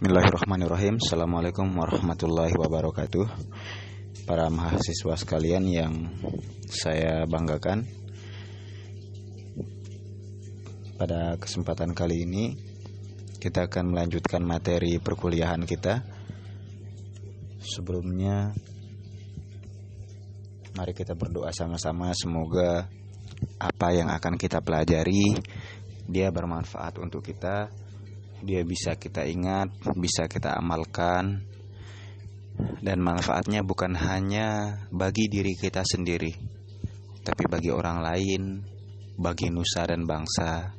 Bismillahirrahmanirrahim. Assalamualaikum warahmatullahi wabarakatuh. Para mahasiswa sekalian yang saya banggakan, pada kesempatan kali ini kita akan melanjutkan materi perkuliahan kita. Sebelumnya, mari kita berdoa sama-sama, semoga apa yang akan kita pelajari dia bermanfaat untuk kita, dia bisa kita ingat, bisa kita amalkan, dan manfaatnya bukan hanya bagi diri kita sendiri, tapi bagi orang lain, bagi nusa dan bangsa.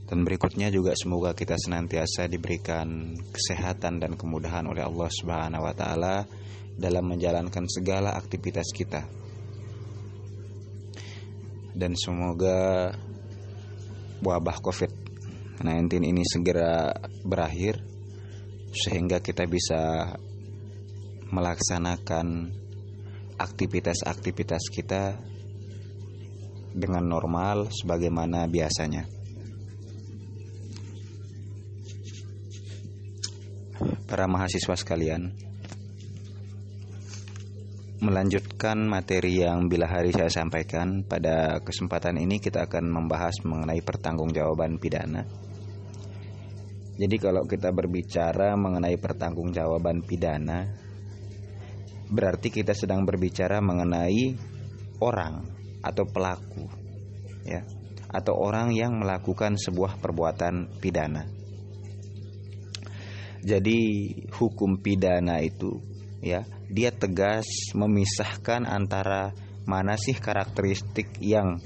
Dan berikutnya juga semoga kita senantiasa diberikan kesehatan dan kemudahan oleh Allah Subhanahu wa taala dalam menjalankan segala aktivitas kita. Dan semoga wabah COVID-19 ini segera berakhir sehingga kita bisa melaksanakan aktivitas-aktivitas kita dengan normal sebagaimana biasanya. Para mahasiswa sekalian, melanjutkan materi yang bila hari saya sampaikan, pada kesempatan ini kita akan membahas mengenai pertanggungjawaban pidana. Jadi kalau kita berbicara mengenai pertanggungjawaban pidana, berarti kita sedang berbicara mengenai orang atau pelaku, ya, atau orang yang melakukan sebuah perbuatan pidana. Jadi hukum pidana itu, ya, dia tegas memisahkan antara mana sih karakteristik yang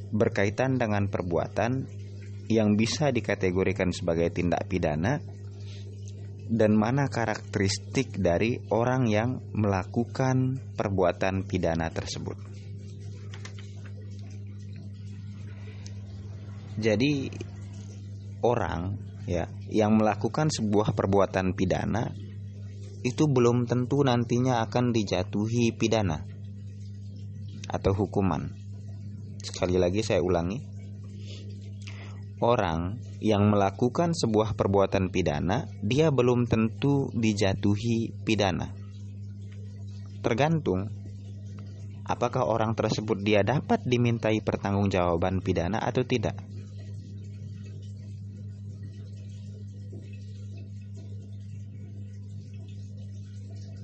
berkaitan dengan perbuatan yang bisa dikategorikan sebagai tindak pidana, dan mana karakteristik dari orang yang melakukan perbuatan pidana tersebut. Jadi orang, ya, yang melakukan sebuah perbuatan pidana itu belum tentu nantinya akan dijatuhi pidana atau hukuman. Sekali lagi saya ulangi, orang yang melakukan sebuah perbuatan pidana dia belum tentu dijatuhi pidana. Tergantung apakah orang tersebut dia dapat dimintai pertanggungjawaban pidana atau tidak.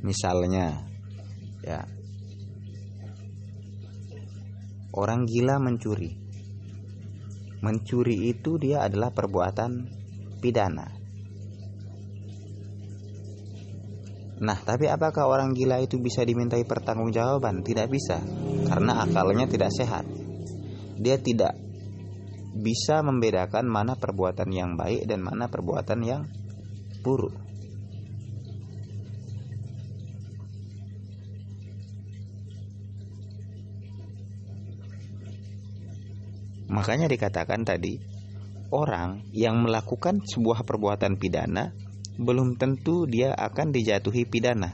Misalnya, ya, orang gila mencuri. Mencuri itu dia adalah perbuatan pidana. Nah, tapi apakah orang gila itu bisa dimintai pertanggungjawaban? Tidak bisa, karena akalnya tidak sehat. Dia tidak bisa membedakan mana perbuatan yang baik dan mana perbuatan yang buruk. Makanya dikatakan tadi, orang yang melakukan sebuah perbuatan pidana belum tentu dia akan dijatuhi pidana.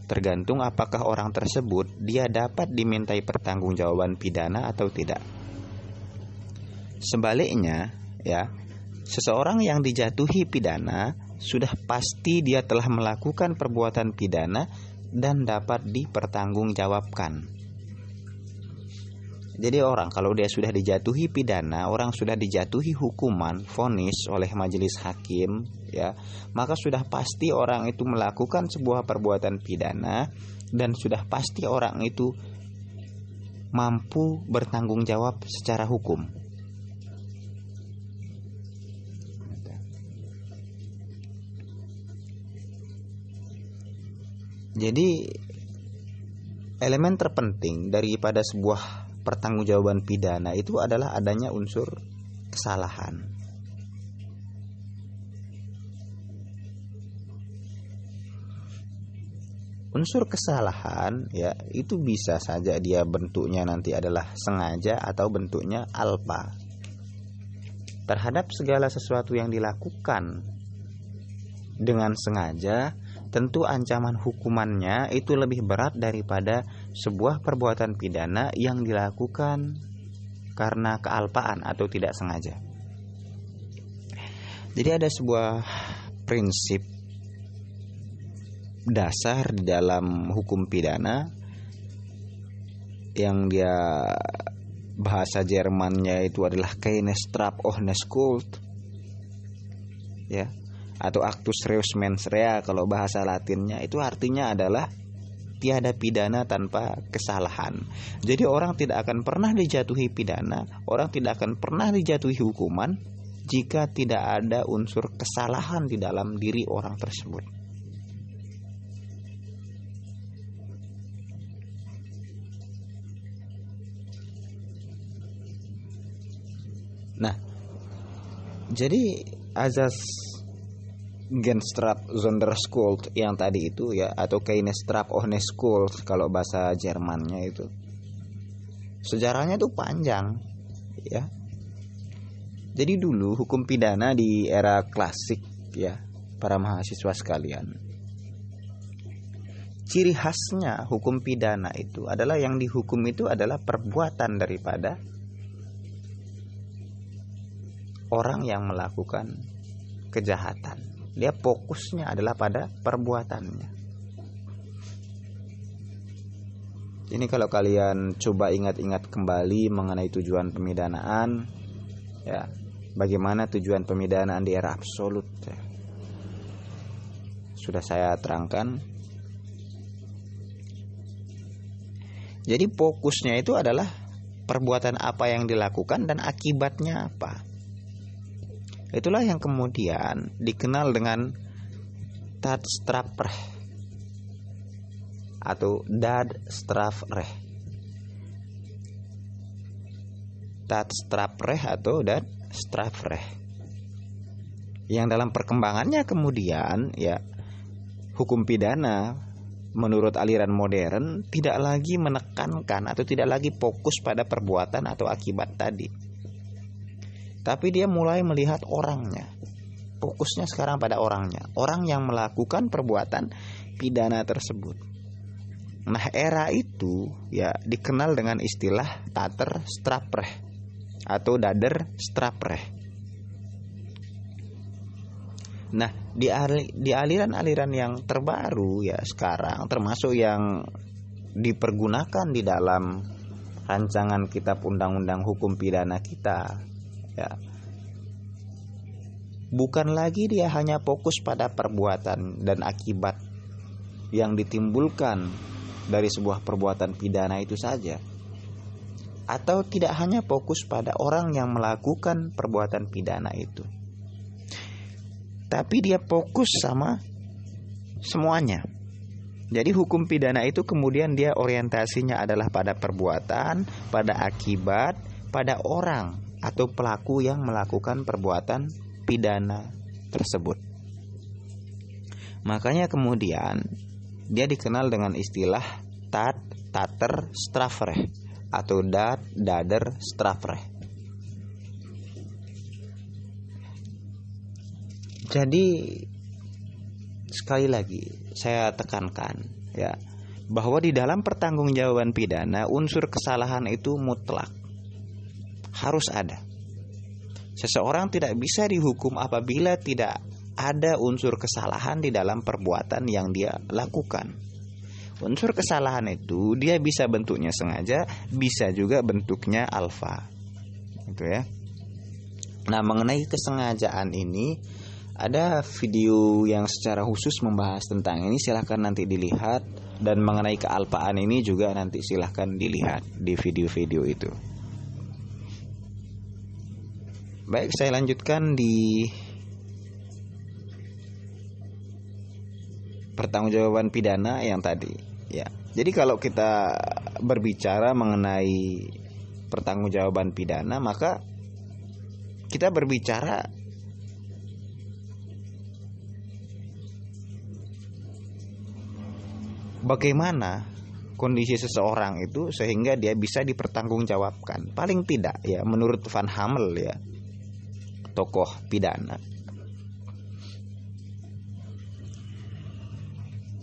Tergantung apakah orang tersebut dia dapat dimintai pertanggungjawaban pidana atau tidak. Sebaliknya, ya, seseorang yang dijatuhi pidana sudah pasti dia telah melakukan perbuatan pidana dan dapat dipertanggungjawabkan. Jadi orang kalau dia sudah dijatuhi pidana, orang sudah dijatuhi hukuman, vonis oleh majelis hakim, ya, maka sudah pasti orang itu melakukan sebuah perbuatan pidana dan sudah pasti orang itu mampu bertanggung jawab secara hukum. Jadi elemen terpenting daripada sebuah pertanggungjawaban pidana itu adalah adanya unsur kesalahan. Unsur kesalahan, ya, itu bisa saja dia bentuknya nanti adalah sengaja atau bentuknya alpa. Terhadap segala sesuatu yang dilakukan dengan sengaja, tentu ancaman hukumannya itu lebih berat daripada sebuah perbuatan pidana yang dilakukan karena kealpaan atau tidak sengaja. Jadi ada sebuah prinsip dasar di dalam hukum pidana yang dia bahasa Jermannya itu adalah keine Straf ohne Schuld, ya, atau actus reus mens rea kalau bahasa Latinnya, itu artinya adalah tiada pidana tanpa kesalahan. Jadi orang tidak akan pernah dijatuhi pidana, orang tidak akan pernah dijatuhi hukuman jika tidak ada unsur kesalahan di dalam diri orang tersebut. Nah, jadi azas Genstraf Sonderschuld yang tadi itu ya, atau keine Straf ohne Schuld kalau bahasa Jermannya itu, sejarahnya itu panjang ya. Jadi dulu hukum pidana di era klasik ya, para mahasiswa sekalian, ciri khasnya hukum pidana itu adalah yang dihukum itu adalah perbuatan daripada orang yang melakukan kejahatan. Dia fokusnya adalah pada perbuatannya. Ini kalau kalian coba ingat-ingat kembali mengenai tujuan pemidanaan, ya, bagaimana tujuan pemidanaan di era absolut, ya, sudah saya terangkan. Jadi fokusnya itu adalah perbuatan apa yang dilakukan dan akibatnya apa. Itulah yang kemudian dikenal dengan daadstrafrecht atau daadstrafrecht. Daadstrafrecht atau daadstrafrecht. Yang dalam perkembangannya kemudian ya, hukum pidana menurut aliran modern tidak lagi menekankan atau tidak lagi fokus pada perbuatan atau akibat tadi. Tapi dia mulai melihat orangnya. Fokusnya sekarang pada orangnya, orang yang melakukan perbuatan pidana tersebut. Nah, era itu ya dikenal dengan istilah Daderstrafrecht atau Daderstrafrecht. Nah, di aliran-aliran yang terbaru ya sekarang, termasuk yang dipergunakan di dalam rancangan kitab undang-undang hukum pidana kita, ya, bukan lagi dia hanya fokus pada perbuatan dan akibat yang ditimbulkan dari sebuah perbuatan pidana itu saja, atau tidak hanya fokus pada orang yang melakukan perbuatan pidana itu, tapi dia fokus sama semuanya. Jadi hukum pidana itu kemudian dia orientasinya adalah pada perbuatan, pada akibat, pada orang atau pelaku yang melakukan perbuatan pidana tersebut. Makanya kemudian dia dikenal dengan istilah Daderstrafrecht atau Daderstrafrecht. Jadi sekali lagi saya tekankan ya, bahwa di dalam pertanggungjawaban pidana unsur kesalahan itu mutlak, harus ada. Seseorang tidak bisa dihukum apabila tidak ada unsur kesalahan di dalam perbuatan yang dia lakukan. Unsur kesalahan itu dia bisa bentuknya sengaja, bisa juga bentuknya alfa. Gitu ya. Nah, mengenai kesengajaan ini ada video yang secara khusus membahas tentang ini, silahkan nanti dilihat. Dan mengenai kealfaan ini juga nanti silahkan dilihat di video-video itu. Baik, saya lanjutkan di pertanggungjawaban pidana yang tadi ya. Jadi kalau kita berbicara mengenai pertanggungjawaban pidana, maka kita berbicara bagaimana kondisi seseorang itu sehingga dia bisa dipertanggungjawabkan. Paling tidak ya, menurut Van Hammel ya, tokoh pidana,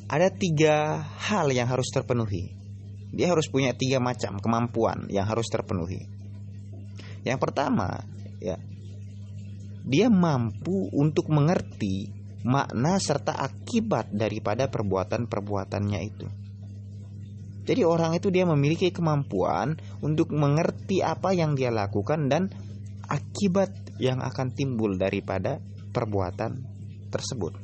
ada 3 hal yang harus terpenuhi. Dia harus punya 3 macam kemampuan yang harus terpenuhi. Yang pertama ya, dia mampu untuk mengerti makna serta akibat daripada perbuatan-perbuatannya itu. Jadi orang itu dia memiliki kemampuan untuk mengerti apa yang dia lakukan dan akibat yang akan timbul daripada perbuatan tersebut.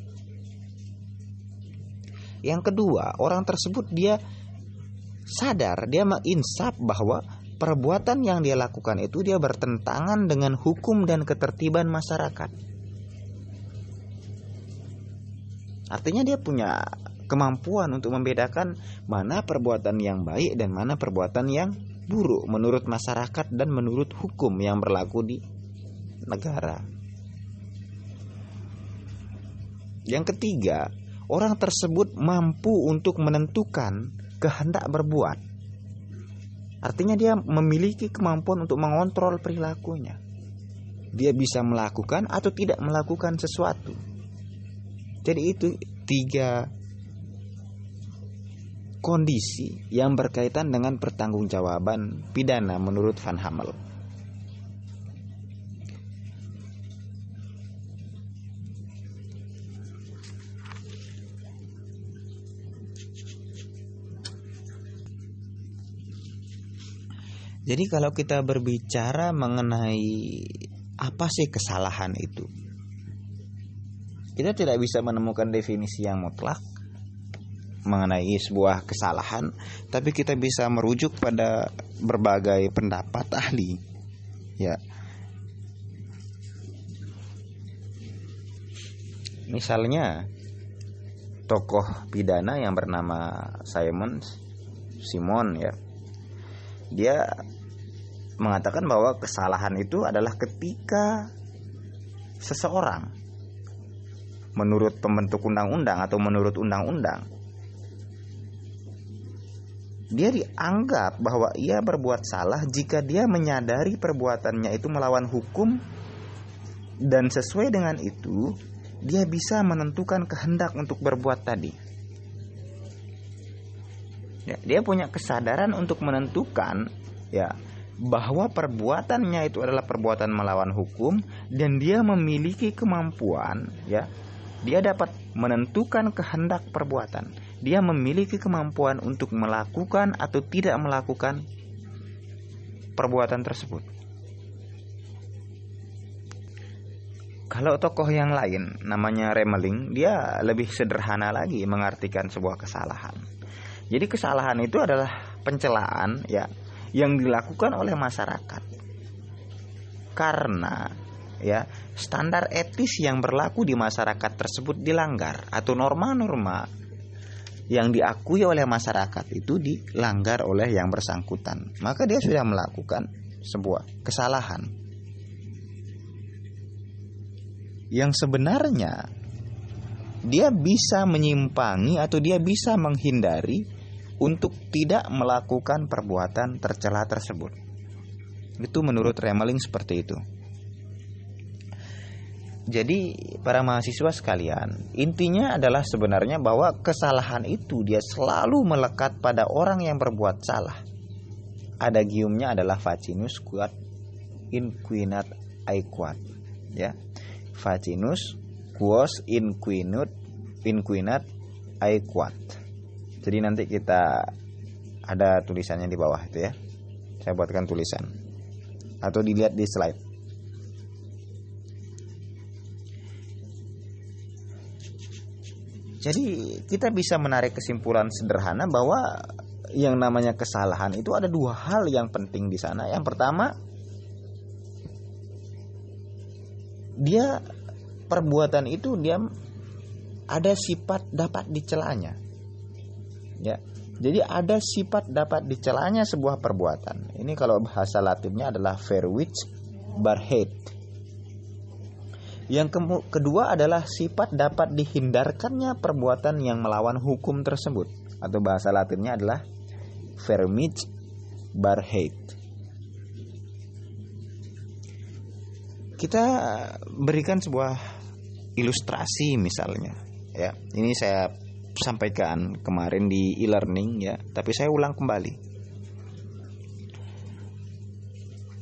Yang kedua, orang tersebut dia sadar, dia menginsaf bahwa perbuatan yang dia lakukan itu dia bertentangan dengan hukum dan ketertiban masyarakat. Artinya dia punya kemampuan untuk membedakan mana perbuatan yang baik dan mana perbuatan yang buruk menurut masyarakat dan menurut hukum yang berlaku di negara. Yang ketiga, orang tersebut mampu untuk menentukan kehendak berbuat. Artinya dia memiliki kemampuan untuk mengontrol perilakunya. Dia bisa melakukan atau tidak melakukan sesuatu. Jadi itu 3 kondisi yang berkaitan dengan pertanggungjawaban pidana menurut Van Hammel. Jadi kalau kita berbicara mengenai apa sih kesalahan itu, kita tidak bisa menemukan definisi yang mutlak mengenai sebuah kesalahan, tapi kita bisa merujuk pada berbagai pendapat ahli. Ya. Misalnya tokoh pidana yang bernama Simon ya. Dia mengatakan bahwa kesalahan itu adalah ketika seseorang menurut pembentuk undang-undang atau menurut undang-undang dia dianggap bahwa ia berbuat salah jika dia menyadari perbuatannya itu melawan hukum dan sesuai dengan itu dia bisa menentukan kehendak untuk berbuat tadi. Ya, dia punya kesadaran untuk menentukan ya bahwa perbuatannya itu adalah perbuatan melawan hukum dan dia memiliki kemampuan ya. Dia dapat menentukan kehendak perbuatan. Dia memiliki kemampuan untuk melakukan atau tidak melakukan perbuatan tersebut. Kalau tokoh yang lain namanya Remeling, dia lebih sederhana lagi mengartikan sebuah kesalahan. Jadi kesalahan itu adalah pencelaan ya yang dilakukan oleh masyarakat karena ya standar etis yang berlaku di masyarakat tersebut dilanggar atau norma-norma yang diakui oleh masyarakat itu dilanggar oleh yang bersangkutan, maka dia sudah melakukan sebuah kesalahan yang sebenarnya dia bisa menyimpangi atau dia bisa menghindari untuk tidak melakukan perbuatan tercela tersebut. Itu menurut Remeling seperti itu. Jadi para mahasiswa sekalian, intinya adalah sebenarnya bahwa kesalahan itu dia selalu melekat pada orang yang berbuat salah. Adagiumnya adalah facinus quod inquinat aequat, ya. Facinus quos inquinat aequat. Jadi nanti kita ada tulisannya di bawah itu ya. Saya buatkan tulisan atau dilihat di slide. Jadi kita bisa menarik kesimpulan sederhana bahwa yang namanya kesalahan itu ada 2 hal yang penting di sana. Yang pertama, dia perbuatan itu dia ada sifat dapat dicelanya. Ya. Jadi ada sifat dapat dicelanya sebuah perbuatan. Ini kalau bahasa Latinnya adalah verwich barhet. Yang kedua adalah sifat dapat dihindarkannya perbuatan yang melawan hukum tersebut, atau bahasa Latinnya adalah vermit barheit. Kita berikan sebuah ilustrasi misalnya, ya. Ini saya sampaikan kemarin di e-learning ya, tapi saya ulang kembali.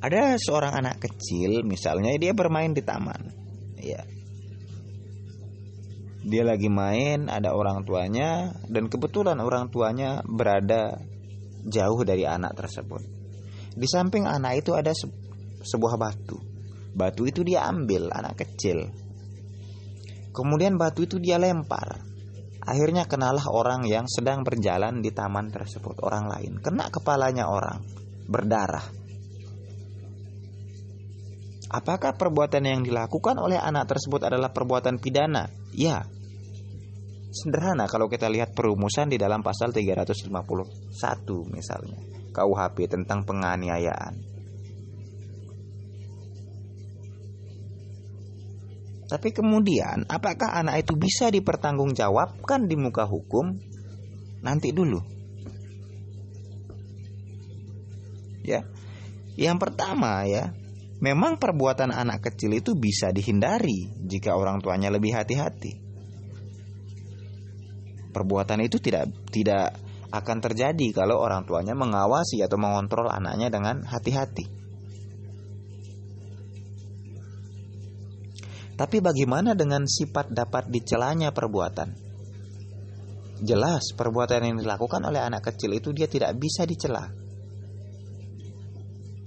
Ada seorang anak kecil misalnya dia bermain di taman. ya. Dia lagi main, ada orang tuanya, dan kebetulan orang tuanya berada jauh dari anak tersebut. Di samping anak itu ada sebuah batu. Batu itu dia ambil, anak kecil. Kemudian batu itu dia lempar. Akhirnya kenalah orang yang sedang berjalan di taman tersebut, orang lain. Kena kepalanya orang, berdarah. Apakah perbuatan yang dilakukan oleh anak tersebut adalah perbuatan pidana? Ya. Sederhana kalau kita lihat perumusan di dalam pasal 351 misalnya KUHP tentang penganiayaan. Tapi kemudian apakah anak itu bisa dipertanggungjawabkan di muka hukum? Nanti dulu. Ya. Yang pertama ya, memang perbuatan anak kecil itu bisa dihindari jika orang tuanya lebih hati-hati. Perbuatan itu tidak akan terjadi kalau orang tuanya mengawasi atau mengontrol anaknya dengan hati-hati. Tapi bagaimana dengan sifat dapat dicelanya perbuatan? Jelas perbuatan yang dilakukan oleh anak kecil itu dia tidak bisa dicela.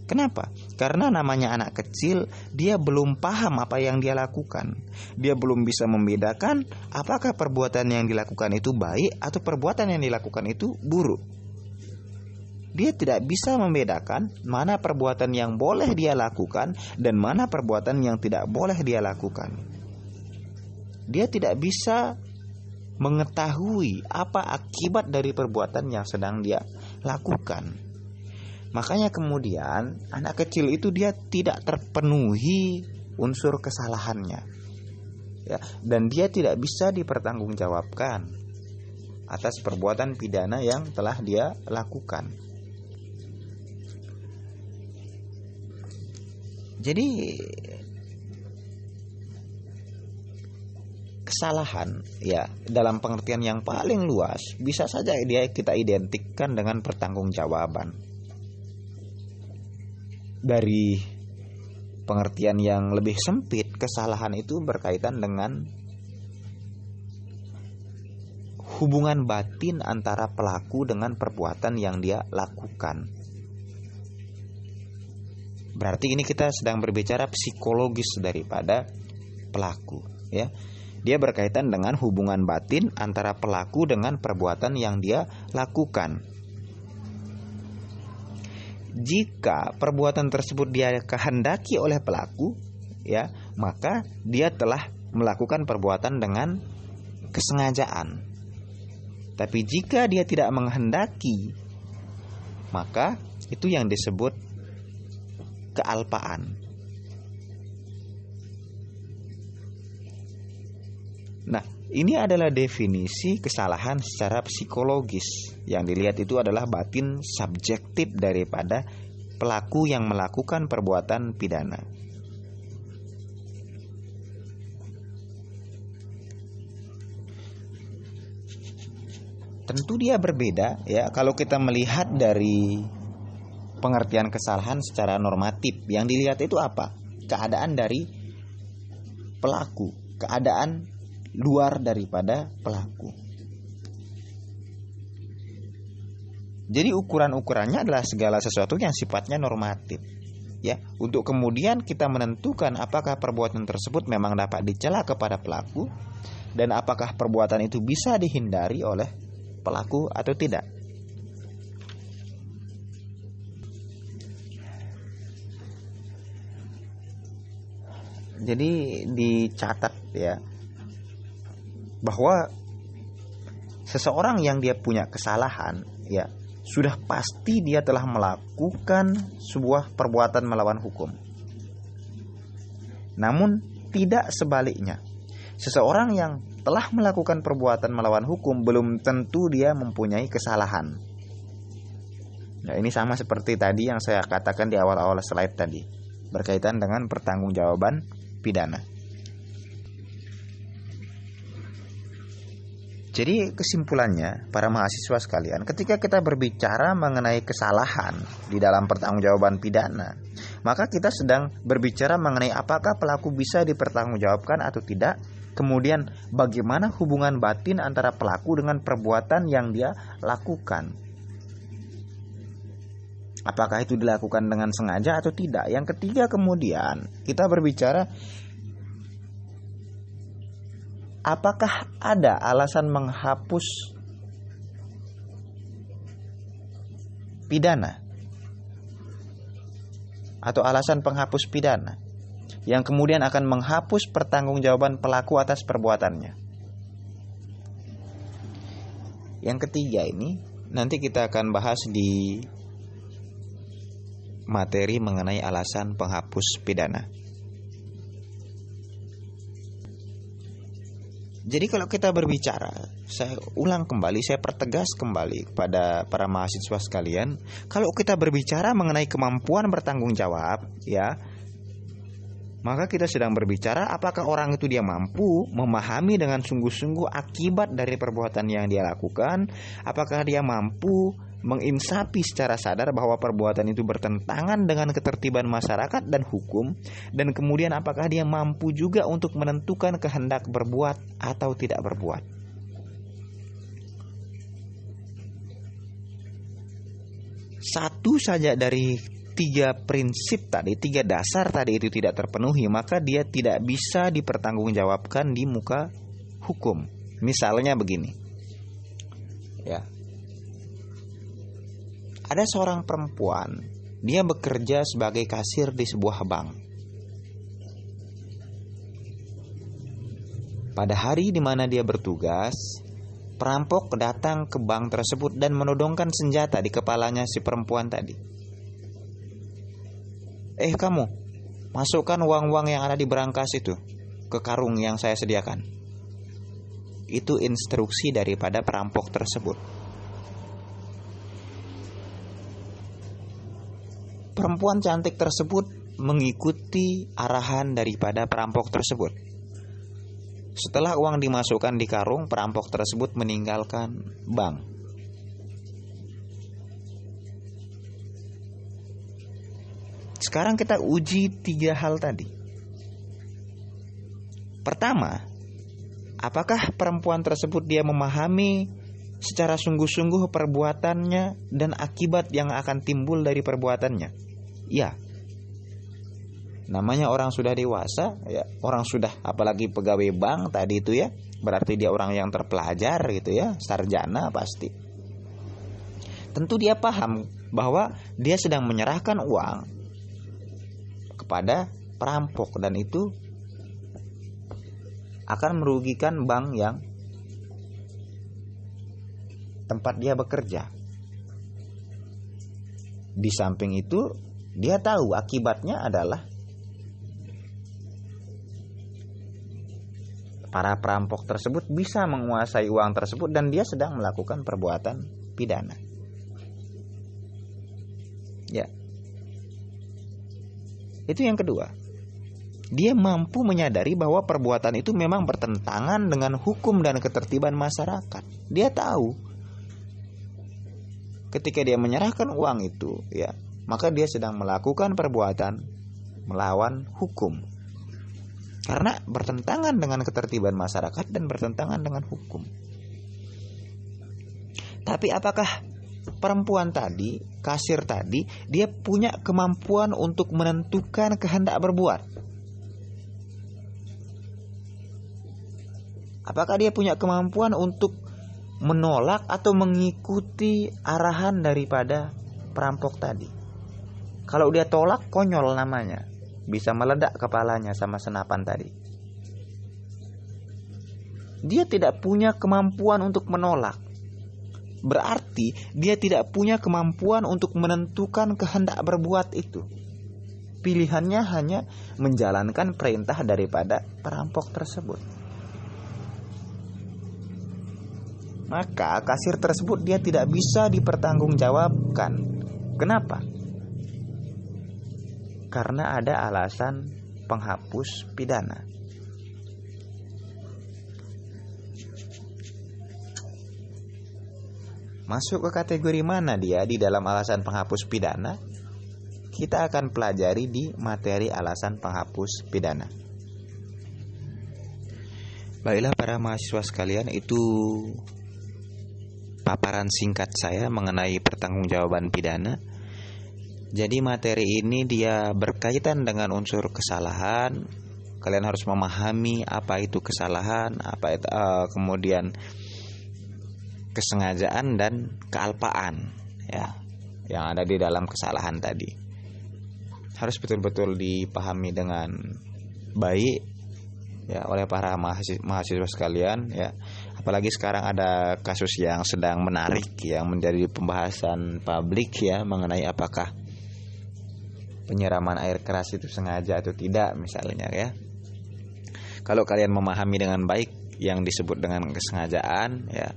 Kenapa? Karena namanya anak kecil, dia belum paham apa yang dia lakukan. Dia belum bisa membedakan apakah perbuatan yang dilakukan itu baik atau perbuatan yang dilakukan itu buruk. Dia tidak bisa membedakan mana perbuatan yang boleh dia lakukan dan mana perbuatan yang tidak boleh dia lakukan. Dia tidak bisa mengetahui apa akibat dari perbuatan yang sedang dia lakukan. Makanya kemudian anak kecil itu dia tidak terpenuhi unsur kesalahannya, ya, dan dia tidak bisa dipertanggungjawabkan atas perbuatan pidana yang telah dia lakukan. Jadi kesalahan ya dalam pengertian yang paling luas bisa saja kita identikkan dengan pertanggungjawaban. Dari pengertian yang lebih sempit, kesalahan itu berkaitan dengan hubungan batin antara pelaku dengan perbuatan yang dia lakukan. Berarti ini kita sedang berbicara psikologis daripada pelaku, ya. Dia berkaitan dengan hubungan batin antara pelaku dengan perbuatan yang dia lakukan. Jika perbuatan tersebut dia kehendaki oleh pelaku, ya, maka dia telah melakukan perbuatan dengan kesengajaan. Tapi jika dia tidak menghendaki, maka itu yang disebut kealpaan. Nah, ini adalah definisi kesalahan secara psikologis. Yang dilihat itu adalah batin subjektif daripada pelaku yang melakukan perbuatan pidana. Tentu dia berbeda ya kalau kita melihat dari pengertian kesalahan secara normatif. Yang dilihat itu apa? Keadaan dari pelaku, keadaan luar daripada pelaku. Jadi ukuran-ukurannya adalah segala sesuatu yang sifatnya normatif. Ya, untuk kemudian kita menentukan apakah perbuatan tersebut memang dapat dicela kepada pelaku dan apakah perbuatan itu bisa dihindari oleh pelaku atau tidak. Jadi dicatat ya bahwa seseorang yang dia punya kesalahan ya sudah pasti dia telah melakukan sebuah perbuatan melawan hukum. Namun tidak sebaliknya. Seseorang yang telah melakukan perbuatan melawan hukum belum tentu dia mempunyai kesalahan. Nah, ini sama seperti tadi yang saya katakan di awal-awal slide tadi, berkaitan dengan pertanggungjawaban pidana. Jadi kesimpulannya para mahasiswa sekalian, ketika kita berbicara mengenai kesalahan di dalam pertanggungjawaban pidana, maka kita sedang berbicara mengenai apakah pelaku bisa dipertanggungjawabkan atau tidak. Kemudian bagaimana hubungan batin antara pelaku dengan perbuatan yang dia lakukan. Apakah itu dilakukan dengan sengaja atau tidak. Yang ketiga, kemudian kita berbicara apakah ada alasan menghapus pidana atau alasan penghapus pidana yang kemudian akan menghapus pertanggungjawaban pelaku atas perbuatannya. Yang ketiga ini nanti kita akan bahas di materi mengenai alasan penghapus pidana. Jadi kalau kita berbicara, saya ulang kembali, saya pertegas kembali kepada para mahasiswa sekalian, kalau kita berbicara mengenai kemampuan bertanggung jawab, ya, maka kita sedang berbicara apakah orang itu dia mampu memahami dengan sungguh-sungguh akibat dari perbuatan yang dia lakukan, apakah dia mampu menginsapi secara sadar bahwa perbuatan itu bertentangan dengan ketertiban masyarakat dan hukum, dan kemudian apakah dia mampu juga untuk menentukan kehendak berbuat atau tidak berbuat. Satu saja dari tiga prinsip tadi, tiga dasar tadi itu tidak terpenuhi, maka dia tidak bisa dipertanggungjawabkan di muka hukum. Misalnya begini, ya, ada seorang perempuan, dia bekerja sebagai kasir di sebuah bank. Pada hari di mana dia bertugas, perampok datang ke bank tersebut dan menodongkan senjata di kepalanya si perempuan tadi. Kamu, masukkan uang-uang yang ada di berangkas itu ke karung yang saya sediakan. Itu instruksi daripada perampok tersebut. Perempuan cantik tersebut mengikuti arahan daripada perampok tersebut. Setelah uang dimasukkan di karung, perampok tersebut meninggalkan bank. Sekarang kita uji tiga hal tadi. Pertama, apakah perempuan tersebut dia memahami secara sungguh-sungguh perbuatannya dan akibat yang akan timbul dari perbuatannya? Ya. Namanya orang sudah dewasa, ya, orang sudah, apalagi pegawai bank tadi itu ya, berarti dia orang yang terpelajar gitu ya, sarjana pasti. Tentu dia paham bahwa dia sedang menyerahkan uang kepada perampok dan itu akan merugikan bank yang tempat dia bekerja. Di samping itu, dia tahu akibatnya adalah para perampok tersebut bisa menguasai uang tersebut dan dia sedang melakukan perbuatan pidana. Ya. Itu yang kedua. Dia mampu menyadari bahwa perbuatan itu memang bertentangan dengan hukum dan ketertiban masyarakat. Dia tahu ketika dia menyerahkan uang itu, ya, maka dia sedang melakukan perbuatan melawan hukum. Karena bertentangan dengan ketertiban masyarakat dan bertentangan dengan hukum. Tapi apakah perempuan tadi, kasir tadi, dia punya kemampuan untuk menentukan kehendak berbuat? Apakah dia punya kemampuan untuk menolak atau mengikuti arahan daripada perampok tadi? Kalau dia tolak, konyol namanya. Bisa meledak kepalanya sama senapan tadi. Dia tidak punya kemampuan untuk menolak. Berarti dia tidak punya kemampuan untuk menentukan kehendak berbuat itu. Pilihannya hanya menjalankan perintah daripada perampok tersebut. Maka kasir tersebut dia tidak bisa dipertanggungjawabkan. Kenapa? Karena ada alasan penghapus pidana. Masuk ke kategori mana dia di dalam alasan penghapus pidana? kita akan pelajari di materi alasan penghapus pidana. Baiklah para mahasiswa sekalian, itu paparan singkat saya mengenai pertanggungjawaban pidana. Jadi materi ini dia berkaitan dengan unsur kesalahan. Kalian harus memahami apa itu kesalahan, apa itu, kemudian kesengajaan dan kealpaan, ya, yang ada di dalam kesalahan tadi. Harus betul-betul dipahami dengan baik ya oleh para mahasiswa sekalian, ya. Apalagi sekarang ada kasus yang sedang menarik yang menjadi pembahasan publik, ya, mengenai apakah penyiraman air keras itu sengaja atau tidak misalnya, ya. Kalau kalian memahami dengan baik yang disebut dengan kesengajaan, ya,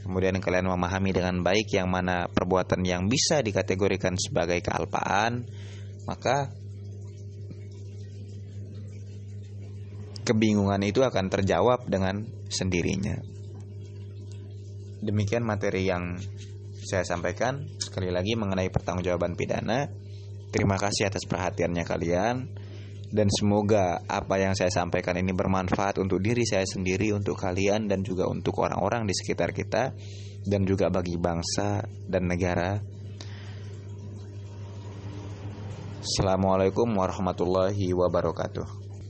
kemudian kalian memahami dengan baik yang mana perbuatan yang bisa dikategorikan sebagai kealpaan, maka kebingungan itu akan terjawab dengan sendirinya. Demikian materi yang saya sampaikan sekali lagi mengenai pertanggungjawaban pidana. Terima kasih atas perhatiannya kalian, dan semoga apa yang saya sampaikan ini bermanfaat untuk diri saya sendiri, untuk kalian, dan juga untuk orang-orang di sekitar kita, dan juga bagi bangsa dan negara. Assalamualaikum warahmatullahi wabarakatuh.